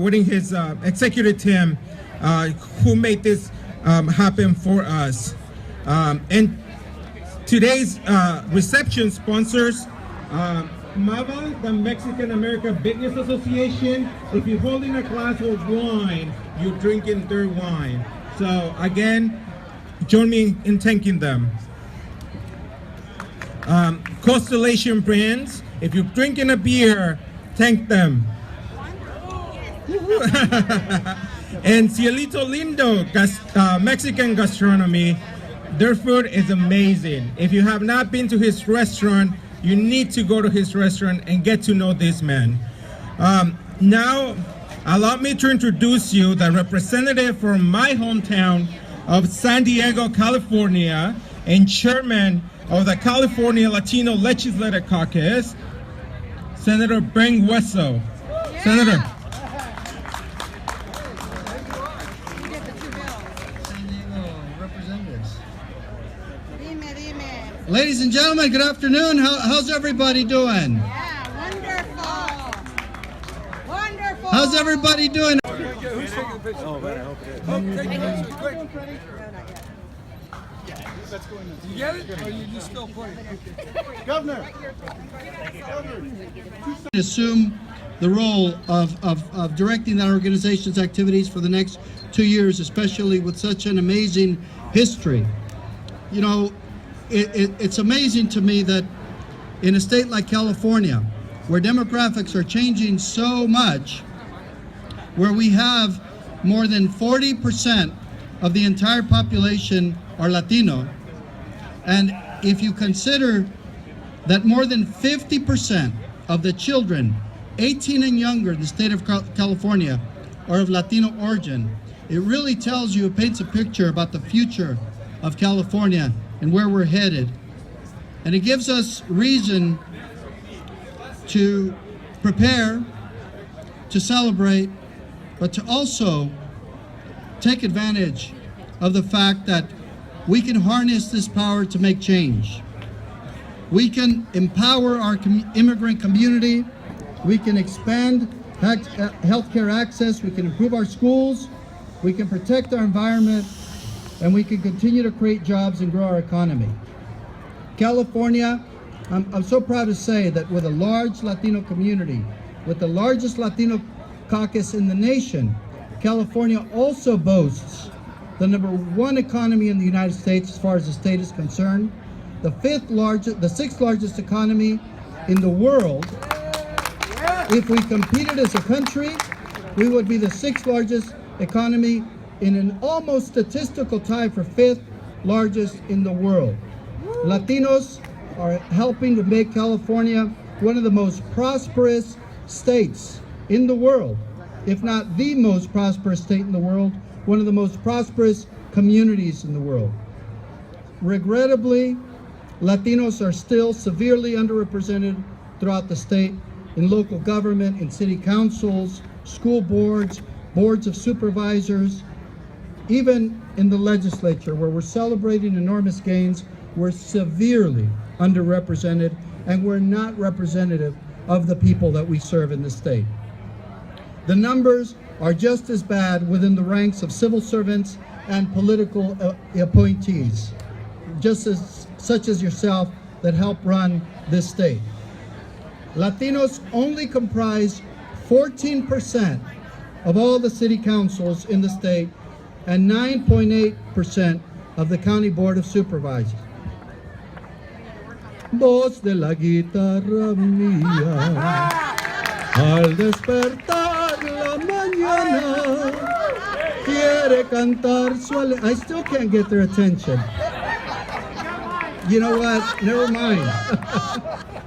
within his executive team who made this happen for us. And today's reception sponsors, MAVA, the Mexican American Business Association. If you're holding a glass of wine, you're drinking their wine. So again, join me in thanking them. Constellation Brands, if you're drinking a beer, thank them. And Cielito Lindo, Mexican gastronomy, their food is amazing. If you have not been to his restaurant, you need to go to his restaurant and get to know this man. Now, allow me to introduce you the representative from my hometown of San Diego, California, and chairman of the California Latino Legislative Caucus, Senator Ben Hueso. Yeah. Senator. San Diego representatives. Ladies and gentlemen, good afternoon. How's everybody doing? Yeah, wonderful. Wonderful. How's everybody doing? Who's taking the picture? Oh, man, I hope it is. Oh, take the picture, quick. You get it? Or you just still putting it? Governor. Assume the role of directing that organization's activities for the next 2 years, especially with such an amazing history. You know, it's amazing to me that in a state like California, where demographics are changing so much, where we have more than 40% of the entire population are Latino, and if you consider that more than 50% of the children 18 and younger in the state of California are of Latino origin, it really tells you, it paints a picture about the future of California and where we're headed. And it gives us reason to prepare, to celebrate, but to also take advantage of the fact that we can harness this power to make change. We can empower our immigrant community. We can expand healthcare access. We can improve our schools. We can protect our environment. And we can continue to create jobs and grow our economy. California, I'm so proud to say that with a large Latino community, with the largest Latino caucus in the nation, California also boasts the #1 economy in the United States as far as the state is concerned, the 6th largest economy in the world. If we competed as a country, we would be the 6th largest economy in an almost statistical tie for 5th largest in the world. Latinos are helping to make California one of the most prosperous states in the world, if not the most prosperous state in the world, one of the most prosperous communities in the world. Regrettably, Latinos are still severely underrepresented throughout the state in local government, in city councils, school boards, boards of supervisors, even in the legislature, where we're celebrating enormous gains, we're severely underrepresented, and we're not representative of the people that we serve in the state. The numbers are just as bad within the ranks of civil servants and political appointees, such as yourself, that help run this state. Latinos only comprise 14% of all the city councils in the state and 9.8% of the county board of supervisors. Voz de la guitarra mía, al despertar la mañana, quiere cantar su I still can't get their attention. You know what? Never mind.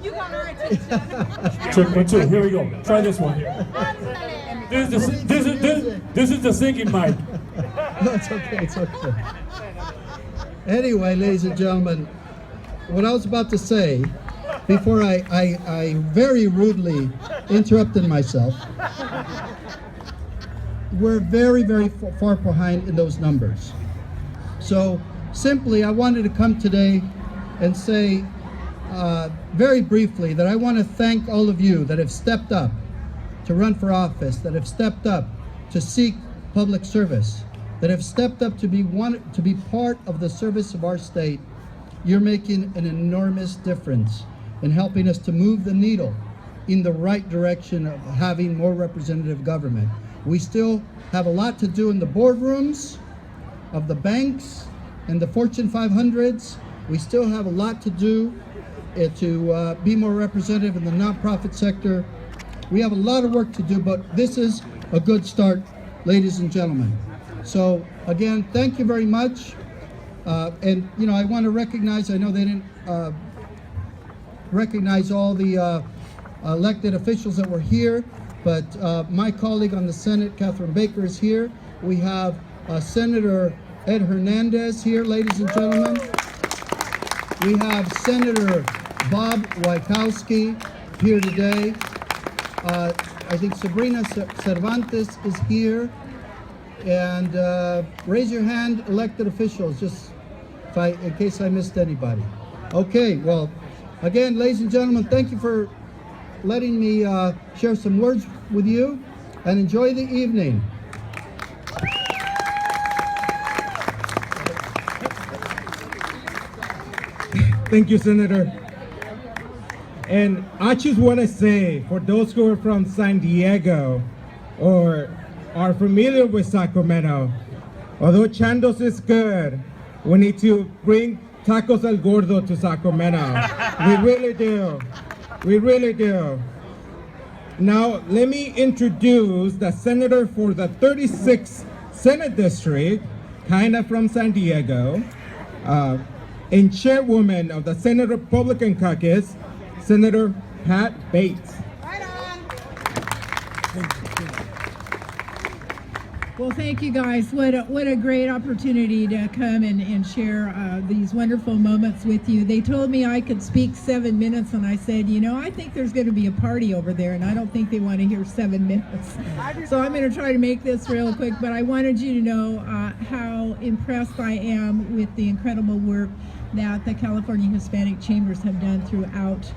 You got our attention. Trick 1, 2. Here we go. Try this one here. This is the singing mic. No, it's okay. It's okay. Anyway, ladies and gentlemen, what I was about to say before I very rudely interrupted myself, we're very, very far behind in those numbers. So simply, I wanted to come today and say very briefly that I want to thank all of you that have stepped up to to run for office, that have stepped up to seek public service, that have stepped up to be part of the service of our state, you're making an enormous difference in helping us to move the needle in the right direction of having more representative government. We still have a lot to do in the boardrooms of the banks and the Fortune 500s. We still have a lot to do to be more representative in the nonprofit sector. We have a lot of work to do, but this is a good start, ladies and gentlemen. So again, thank you very much. And you know, I want to recognize, I know they didn't recognize all the elected officials that were here, but my colleague on the Senate, Catherine Baker, is here. We have Senator Ed Hernandez here, ladies and gentlemen. We have Senator Bob Wajkowski here today. I think Sabrina Cervantes is here. And raise your hand, elected officials, just in case I missed anybody. Okay, well, again, ladies and gentlemen, thank you for letting me share some words with you, and enjoy the evening. Thank you, Senator. And I just want to say, for those who are from San Diego or are familiar with Sacramento, although Chandos is good, we need to bring tacos al gordo to Sacramento. We really do. We really do. Now, let me introduce the senator for the 36th Senate District, kind of from San Diego, and chairwoman of the Senate Republican Caucus, Senator Pat Bates. Right on. Well, thank you guys. What a great opportunity to come and share these wonderful moments with you. They told me I could speak 7 minutes, and I said, you know, I think there's going to be a party over there, and I don't think they want to hear 7 minutes. So I'm going to try to make this real quick, but I wanted you to know how impressed I am with the incredible work that the California Hispanic Chambers have done throughout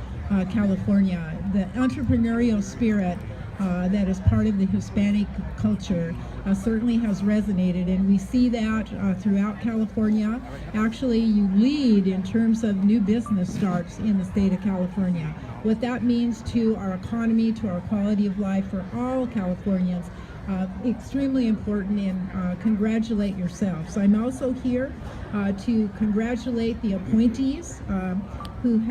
California. The entrepreneurial spirit that is part of the Hispanic culture certainly has resonated, and we see that throughout California. Actually, you lead in terms of new business starts in the state of California. What that means to our economy, to our quality of life for all Californians, extremely important, and congratulate yourselves. I'm also here to congratulate the appointees who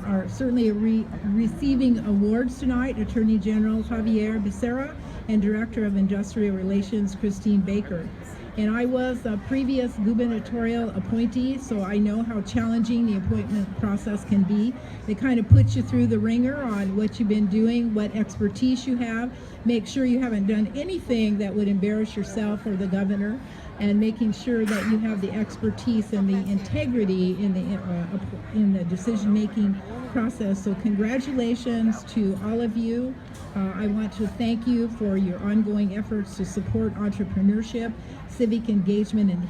are certainly receiving awards tonight, Attorney General Javier Becerra and Director of Industrial Relations Christine Baker. And I was a previous gubernatorial appointee, so I know how challenging the appointment process can be. They kind of put you through the ringer on what you've been doing, what expertise you have, make sure you haven't done anything that would embarrass yourself or the governor, and making sure that you have the expertise and the integrity in the decision-making process. So congratulations to all of you. I want to thank you for your ongoing efforts to support entrepreneurship, civic engagement in the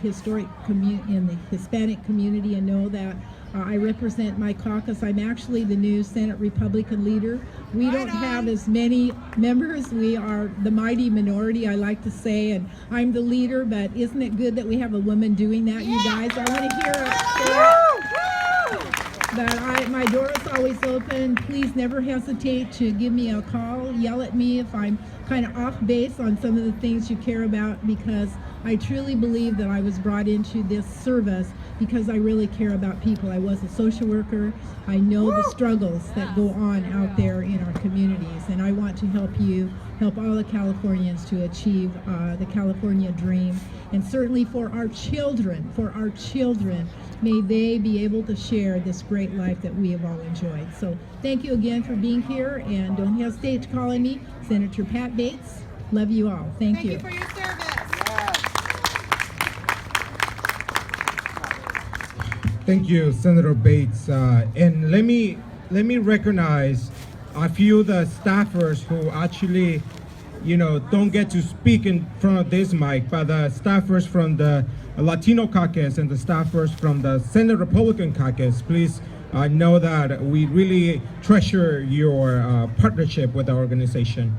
Hispanic community, and know that I represent my caucus. I'm actually the new Senate Republican leader. We don't have as many members. We are the mighty minority, I like to say, and I'm the leader, but isn't it good that we have a woman doing that, you guys? I want to hear it. But my door is always open. Please never hesitate to give me a call, yell at me if I'm kind of off base on some of the things you care about, because I truly believe that I was brought into this service because I really care about people. I was a social worker. I know the struggles that go on out there in our communities, and I want to help you, help all the Californians to achieve the California dream. And certainly for our children, may they be able to share this great life that we have all enjoyed. So thank you again for being here, and don't hesitate to call me, Senator Pat Bates. Love you all. Thank you. Thank you for your service. Thank you, Senator Bates. And let me recognize a few of the staffers who actually, don't get to speak in front of this mic, but the staffers from the Latino caucus and the staffers from the Senate Republican caucus, please know that we really treasure your partnership with our organization.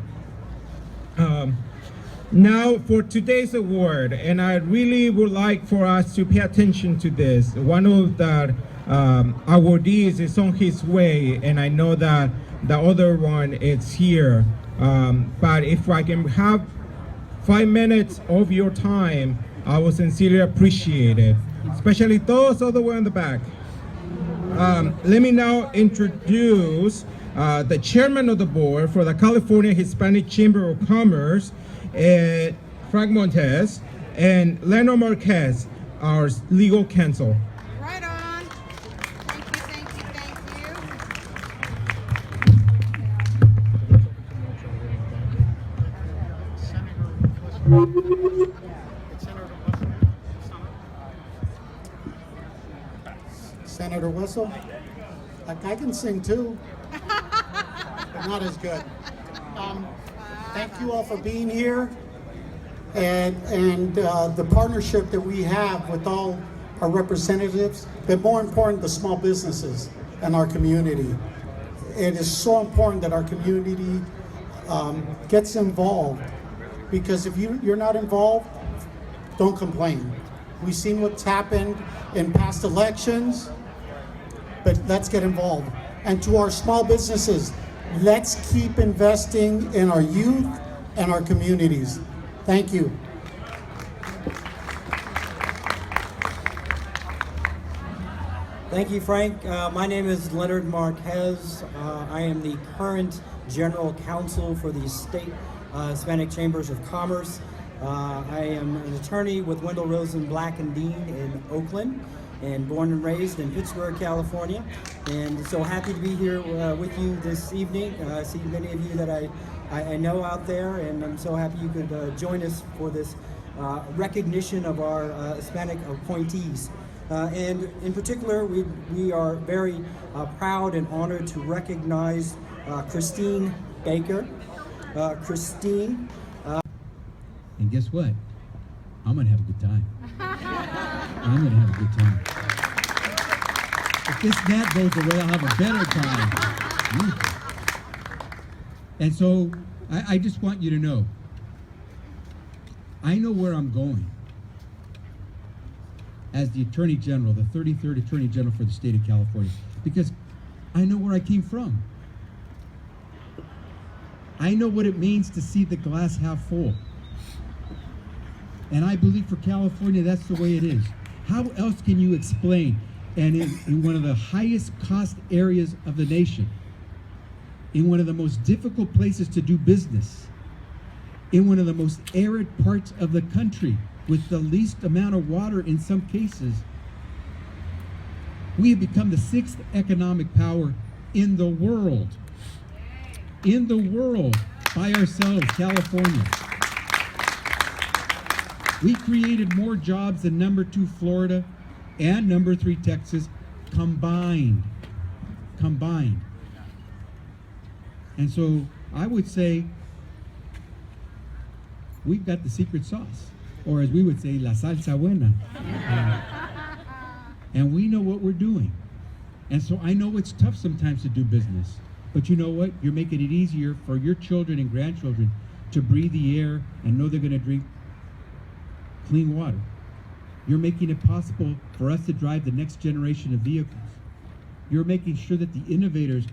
Now for today's award, and I really would like for us to pay attention to this. One of the awardees is on his way, and I know that the other one is here. But if I can have 5 minutes of your time, I will sincerely appreciate it, especially those all the way in the back. Let me now introduce the chairman of the board for the California Hispanic Chamber of Commerce, Frank Montes, and Leonard Marquez, our legal counsel. Right on. Thank you, thank you, thank you. Senator Whistle, like I can sing too, but not as good. Thank you all for being here, and the partnership that we have with all our representatives, but more important, the small businesses in our community. It is so important that our community gets involved, because if you're not involved, don't complain. We've seen what's happened in past elections, but let's get involved. And to our small businesses, let's keep investing in our youth and our communities. Thank you. Thank you, Frank. My name is Leonard Marquez. I am the current General Counsel for the State Hispanic Chambers of Commerce. I am an attorney with Wendell Rosen Black and Dean in Oakland, and born and raised in Pittsburgh, California. And so happy to be here with you this evening. I see many of you that I know out there, and I'm so happy you could join us for this recognition of our Hispanic appointees. And in particular, we are very proud and honored to recognize Christine Baker. Christine. And guess what? I'm gonna have a good time. I'm gonna have a good time. If this gnat goes away, I'll have a better time. And so, I just want you to know, I know where I'm going as the Attorney General, the 33rd Attorney General for the state of California, because I know where I came from. I know what it means to see the glass half full. And I believe for California, that's the way it is. How else can you explain, and in one of the highest cost areas of the nation, in one of the most difficult places to do business, in one of the most arid parts of the country, with the least amount of water in some cases, we have become the 6th economic power in the world. In the world, by ourselves, California. We created more jobs than number 2 Florida and number 3 Texas combined. And so I would say we've got the secret sauce, or as we would say, la salsa buena. And we know what we're doing. And so I know it's tough sometimes to do business, but you know what? You're making it easier for your children and grandchildren to breathe the air and know they're gonna drink clean water. You're making it possible for us to drive the next generation of vehicles. You're making sure that the innovators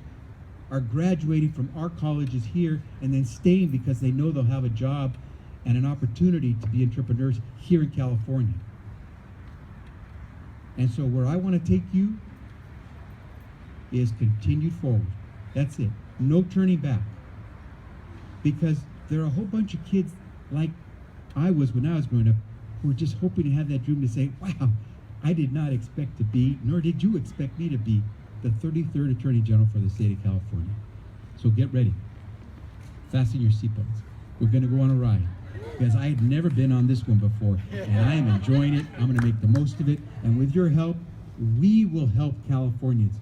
are graduating from our colleges here and then staying because they know they'll have a job and an opportunity to be entrepreneurs here in California. And so where I want to take you is continued forward. That's it. No turning back. Because there are a whole bunch of kids like I was when I was growing up who were just hoping to have that dream to say, wow, I did not expect to be, nor did you expect me to be, the 33rd Attorney General for the state of California. So get ready. Fasten your seatbelts. We're going to go on a ride. Because I had never been on this one before, and I am enjoying it. I'm going to make the most of it. And with your help, we will help Californians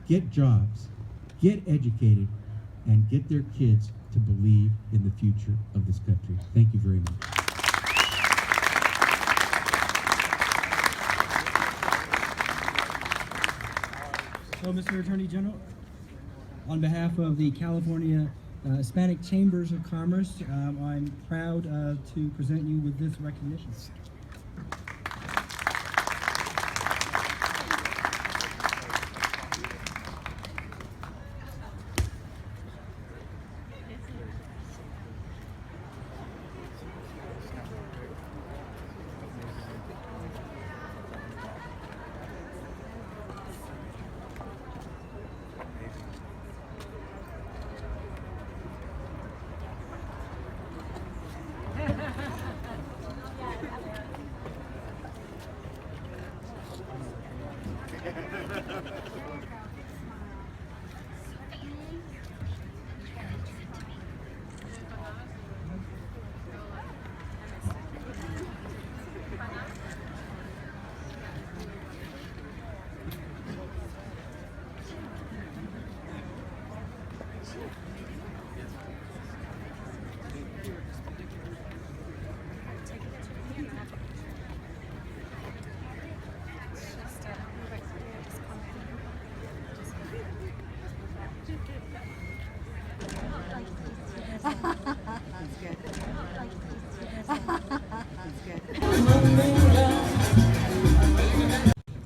get jobs, get educated, and get their kids to believe in the future of this country. Thank you very much. So, Mr. Attorney General, on behalf of the California Hispanic Chambers of Commerce. I'm proud to present you with this recognition.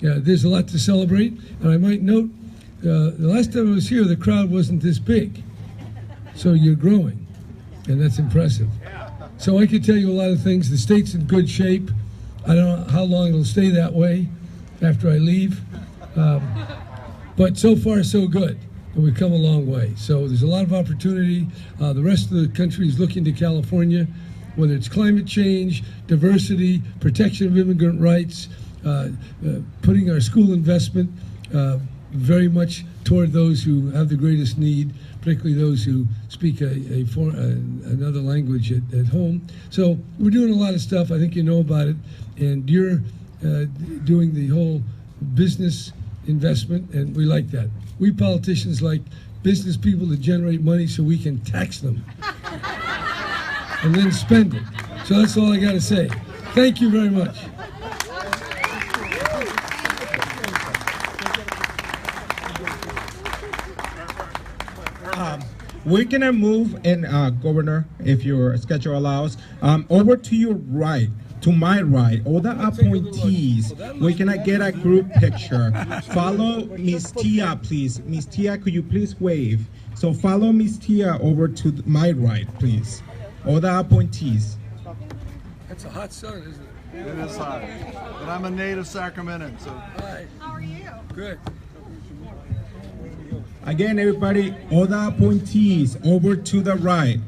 Yeah, there's a lot to celebrate, and I might note, the last time I was here, the crowd wasn't this big. So you're growing, and that's impressive. So I could tell you a lot of things. The state's in good shape. I don't know how long it'll stay that way after I leave. But so far, so good. And we've come a long way. So there's a lot of opportunity. The rest of the country is looking to California, whether it's climate change, diversity, protection of immigrant rights, putting our school investment very much toward those who have the greatest need, particularly those who speak another language at home. So we're doing a lot of stuff. I think you know about it. And you're doing the whole business investment, and we like that. We politicians like business people to generate money so we can tax them and then spend it. So that's all I got to say. Thank you very much. We're gonna move in, Governor, if your schedule allows, over to your right, to my right, all the appointees. We're gonna get a group picture. Follow Miss Tia, please. Miss Tia, could you please wave? So follow Miss Tia over to my right, please. All the appointees. That's a hot sun, isn't it? It is hot. But I'm a native Sacramentan, so. How are you? Good. Again, everybody, all the appointees over to the right.